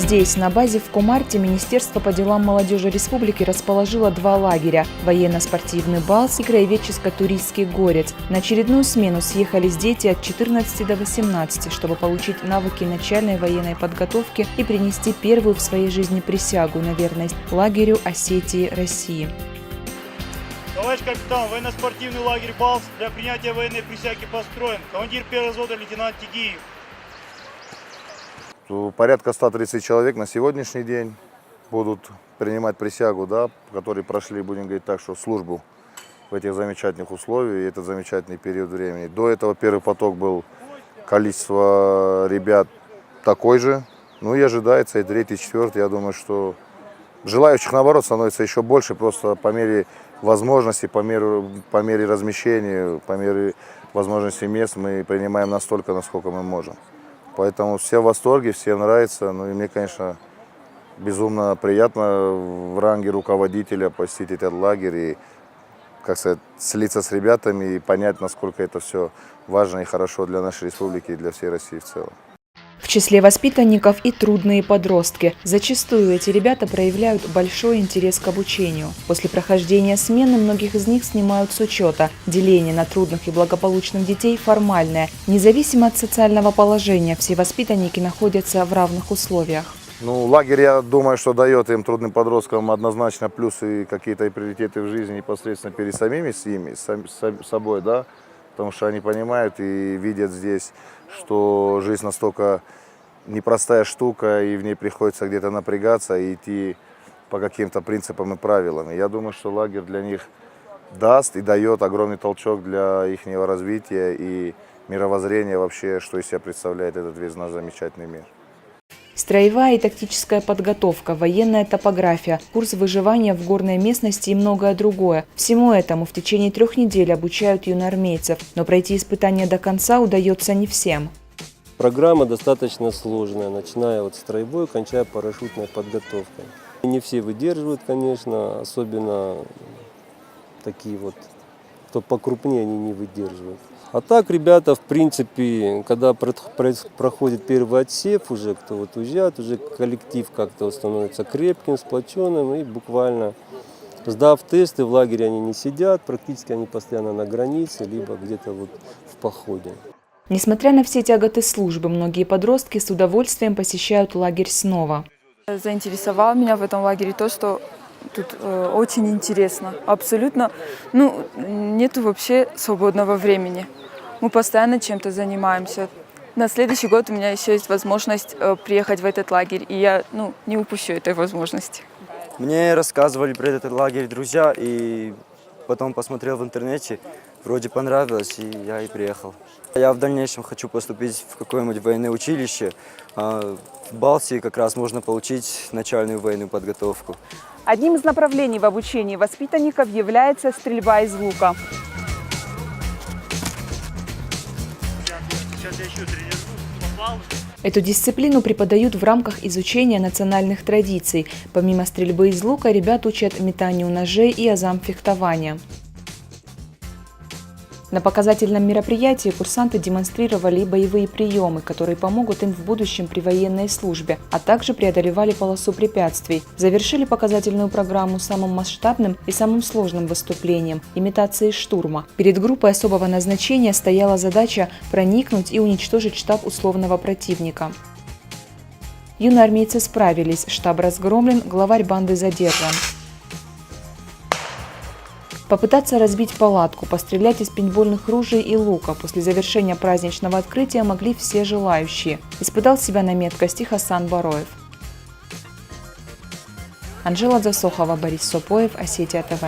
Здесь, на базе в Кумарте, Министерство по делам молодежи республики расположило два лагеря – военно-спортивный «Балс» и краеведческо-туристский «Горец». На очередную смену съехались дети от 14 до 18, чтобы получить навыки начальной военной подготовки и принести первую в своей жизни присягу на верность лагерю Осетии России. Товарищ капитан, военно-спортивный лагерь «Балс» для принятия военной присяги построен. Командир первого взвода лейтенант Тигиев. Порядка 130 человек на сегодняшний день будут принимать присягу, да, которые прошли, будем говорить так, что службу в этих замечательных условиях, и этот замечательный период времени. До этого первый поток был, количество ребят такой же, ну и ожидается и третий, четвертый. Я думаю, что желающих, наоборот, становится еще больше, просто по мере возможностей, по мере размещения, по мере возможности мест мы принимаем настолько, насколько мы можем. Поэтому все в восторге, всем нравится. Ну и мне, конечно, безумно приятно в ранге руководителя посетить этот лагерь и, как сказать, слиться с ребятами и понять, насколько это все важно и хорошо для нашей республики и для всей России в целом. В числе воспитанников и трудные подростки. Зачастую эти ребята проявляют большой интерес к обучению. После прохождения смены многих из них снимают с учета. Деление на трудных и благополучных детей формальное. Независимо от социального положения, все воспитанники находятся в равных условиях. Ну, лагерь, я думаю, что дает им, трудным подросткам, однозначно плюсы и какие-то приоритеты в жизни непосредственно перед самими собой, да, потому что они понимают и видят здесь, что жизнь настолько непростая штука, и в ней приходится где-то напрягаться и идти по каким-то принципам и правилам. И я думаю, что лагерь для них даст и дает огромный толчок для их развития и мировоззрения вообще, что из себя представляет этот весь наш замечательный мир. Строевая и тактическая подготовка, военная топография, курс выживания в горной местности и многое другое. Всему этому в течение 3 недель обучают юноармейцев, но пройти испытания до конца удается не всем. Программа достаточно сложная, начиная от строевой, кончая парашютной подготовкой. Не все выдерживают, конечно, особенно такие вот, кто покрупнее, они не выдерживают. А так ребята, в принципе, когда проходит первый отсев, уже кто вот уезжает, уже коллектив как-то становится крепким, сплоченным, и буквально сдав тесты, в лагере они не сидят, практически они постоянно на границе, либо где-то вот в походе. Несмотря на все тяготы службы, многие подростки с удовольствием посещают лагерь снова. Заинтересовало меня в этом лагере то, что тут очень интересно. Абсолютно, нету вообще свободного времени. Мы постоянно чем-то занимаемся. На следующий год у меня еще есть возможность приехать в этот лагерь, и я не упущу этой возможности. Мне рассказывали про этот лагерь друзья, и потом посмотрел в интернете, вроде понравилось, и я и приехал. Я в дальнейшем хочу поступить в какое-нибудь военное училище. В Балсе как раз можно получить начальную военную подготовку. Одним из направлений в обучении воспитанников является стрельба из лука. Эту дисциплину преподают в рамках изучения национальных традиций. Помимо стрельбы из лука, ребят учат метанию ножей и азам фехтования. На показательном мероприятии курсанты демонстрировали боевые приемы, которые помогут им в будущем при военной службе, а также преодолевали полосу препятствий. Завершили показательную программу самым масштабным и самым сложным выступлением – имитацией штурма. Перед группой особого назначения стояла задача проникнуть и уничтожить штаб условного противника. Юноармейцы справились, штаб разгромлен, главарь банды задержан. Попытаться разбить палатку, пострелять из пейнтбольных ружей и лука после завершения праздничного открытия могли все желающие. Испытал себя на меткости Хасан Бароев. Анжела Засохова, Борис Сопоев, Осетия ТВ.